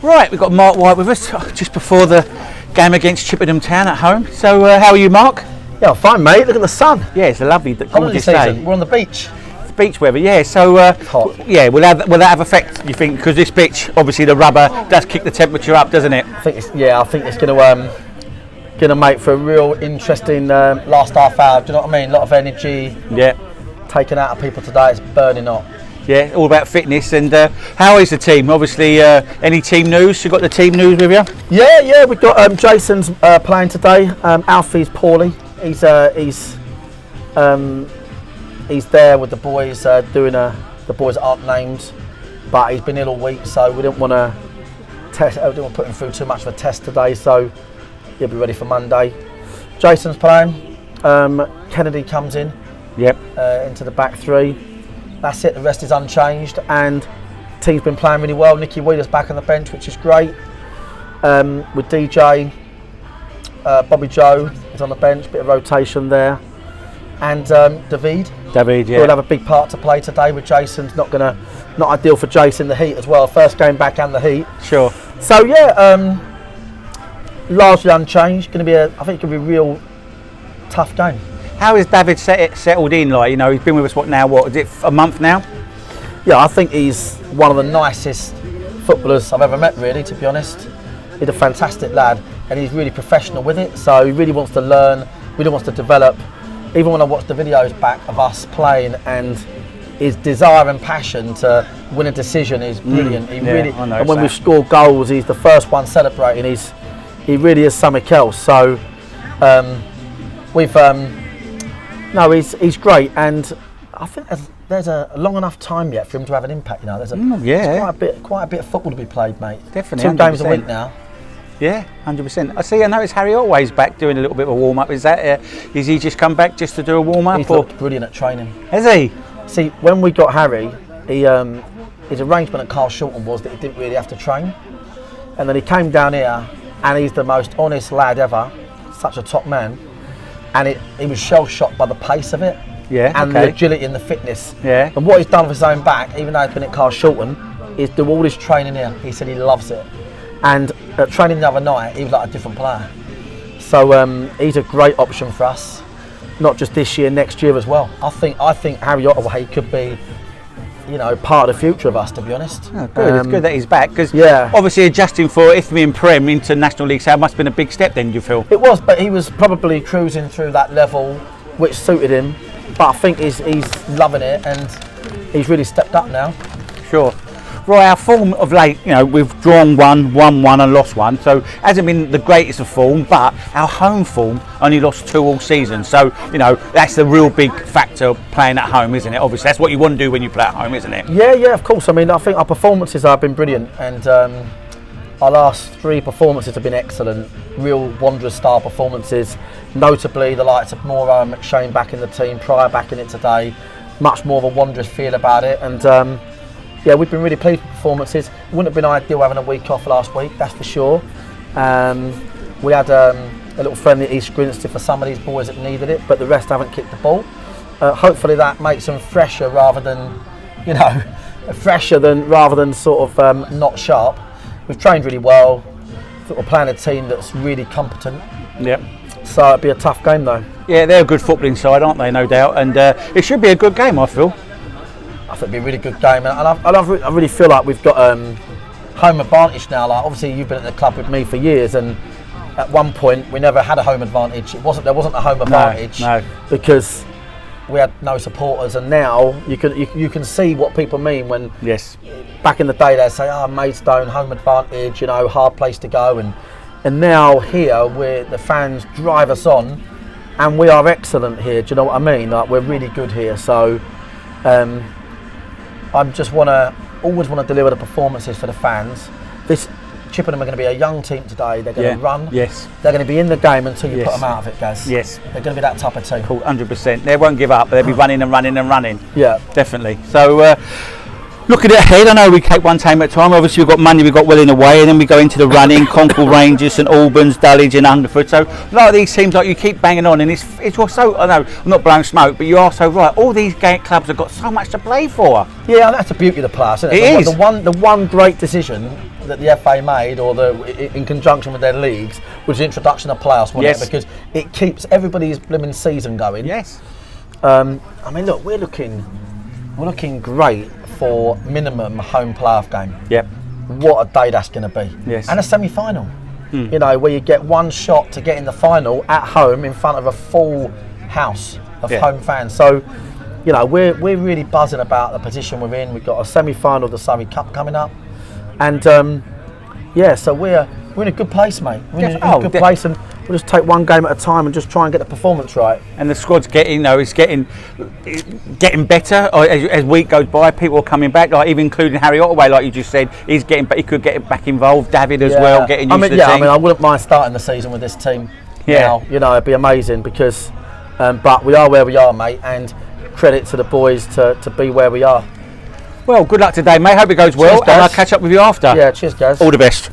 Right, we've got Marc White with us just before the game against Chippenham Town at home. So how are you, Marc? Yeah, I'm fine, mate. Look at the sun. Yeah, it's a lovely, gorgeous day. We're on the beach. It's beach weather, yeah. So hot. Yeah, will that have effect, you think? Because this pitch, obviously the rubber does kick the temperature up, doesn't it? I think it's going to make for a real interesting last half hour. Do you know what I mean? A lot of energy. Yeah. Taken out of people today. It's burning hot. Yeah, all about fitness. And how is the team? Obviously, any team news? You got the team news with you? Yeah. We've got Jason's playing today. Alfie's poorly. He's there with the boys doing the boys aren't named, but he's been ill all week, so we didn't want to test. I didn't want to put him through too much of a test today, so he'll be ready for Monday. Jason's playing. Kennedy comes in. Yep. Into the back three. That's it. The rest is unchanged, and the team's been playing really well. Nicky Wheeler's back on the bench, which is great. With DJ, Bobby Joe is on the bench. Bit of rotation there, and David, yeah, will have a big part to play today. With Jason's not ideal for Jason the heat as well. First game back and the heat. Sure. So yeah, largely unchanged. I think it's going to be a real tough game. How is David settled in? Like, you know, he's been with us what is it, a month now? Yeah, I think he's one of the nicest footballers I've ever met, really, to be honest. He's a fantastic lad, and he's really professional with it, so he really wants to learn, really wants to develop. Even when I watch the videos back of us playing, and his desire and passion to win a decision is brilliant. And when we score goals, he's the first one celebrating. He really is something else. So he's great, and I think there's a long enough time yet for him to have an impact. You know, there's quite a bit of football to be played, mate. Definitely, 2 games a week now. Yeah, 100%. I noticed Harry Otway's back doing a little bit of a warm up. Is he just come back just to do a warm up? He's looked brilliant at training. Has he? See, when we got Harry, his arrangement at Carl Shorten was that he didn't really have to train, and then he came down here, and he's the most honest lad ever. Such a top man. And he was shell-shocked by the pace of it, and the agility and the fitness. Yeah. And what he's done with his own back, even though he's been at Carl Shorten, is do all his training here. He said he loves it. And at training the other night, he was like a different player. So he's a great option for us, not just this year, next year as well. I think Harry Ottaway could be, you know, part of the future of us, to be honest. Oh, good. It's good that he's back, because obviously adjusting for Isthmian Prem into National League South must have been a big step then, do you feel? It was, but he was probably cruising through that level which suited him, but I think he's loving it, and he's really stepped up now. Sure. Right, our form of late, you know, we've drawn one, won one and lost one, so hasn't been the greatest of form, but our home form only lost 2 all season, so, you know, that's the real big factor playing at home, isn't it? Obviously, that's what you want to do when you play at home, isn't it? Yeah, of course. I mean, I think our performances have been brilliant, and our last 3 performances have been excellent, real Wanderers style performances, notably the likes of Mauro and McShane back in the team, Pryor back in it today, much more of a Wanderers feel about it, and yeah, we've been really pleased with performances. It wouldn't have been ideal having a week off last week, that's for sure. We had a little friendly East Grinstead for some of these boys that needed it, but the rest haven't kicked the ball. Hopefully that makes them fresher rather than sort of not sharp. We've trained really well. I think we're playing a team that's really competent. Yep. So it'll be a tough game though. Yeah, they're a good footballing side, aren't they, no doubt, and it should be a good game, I feel. I think it'll be a really good game, and I really feel like we've got home advantage now. Like, obviously you've been at the club with me for years, and at one point we never had a home advantage. There wasn't a home advantage because we had no supporters, and now you can see what people mean when back in the day they say, Maidstone home advantage, you know, hard place to go, and now here the fans drive us on, and we are excellent here. Do you know what I mean? Like, we're really good here, so. I just always want to deliver the performances for the fans. This Chippenham are going to be a young team today. They're going to run. Yes. They're going to be in the game until you put them out of it, guys. Yes. They're going to be that type of team. Cool, 100%. They won't give up. They'll be running and running and running. Yeah. Definitely. So, Looking ahead, I know we take one team at a time. Obviously, we've got Monday, we've got Welling away, and then we go into the running, Concord Rangers, St Albans, Dulwich, and Hungerford. So, a lot of these teams, like you keep banging on, and it's just so. I know I'm not blowing smoke, but you are so right. All these clubs have got so much to play for. Yeah, and that's the beauty of the playoffs, isn't it? It is. The one great decision that the FA made, or in conjunction with their leagues, was the introduction of playoffs, wasn't Yes. it? Because it keeps everybody's blooming season going. Yes. I mean, look, we're looking great for minimum home playoff game. Yep. What a day that's going to be. Yes. And a semi-final. You know, where you get one shot to get in the final at home in front of a full house of home fans. So, you know, we're really buzzing about the position we're in. We've got a semi-final of the Surrey Cup coming up, and so we're in a good place, mate. We're in a good place, and we'll just take one game at a time and just try and get the performance right. And the squad's getting, it's getting better as week goes by. People are coming back, like even including Harry Ottaway, like you just said. He could get back involved. David as well, getting used to the team. I mean, I wouldn't mind starting the season with this team. Now, you know, it'd be amazing because, but we are where we are, mate, and credit to the boys to be where we are. Well, good luck today, mate. Hope it goes well, Cheers, Gaz. and I'll catch up with you after. Yeah, cheers, guys. All the best.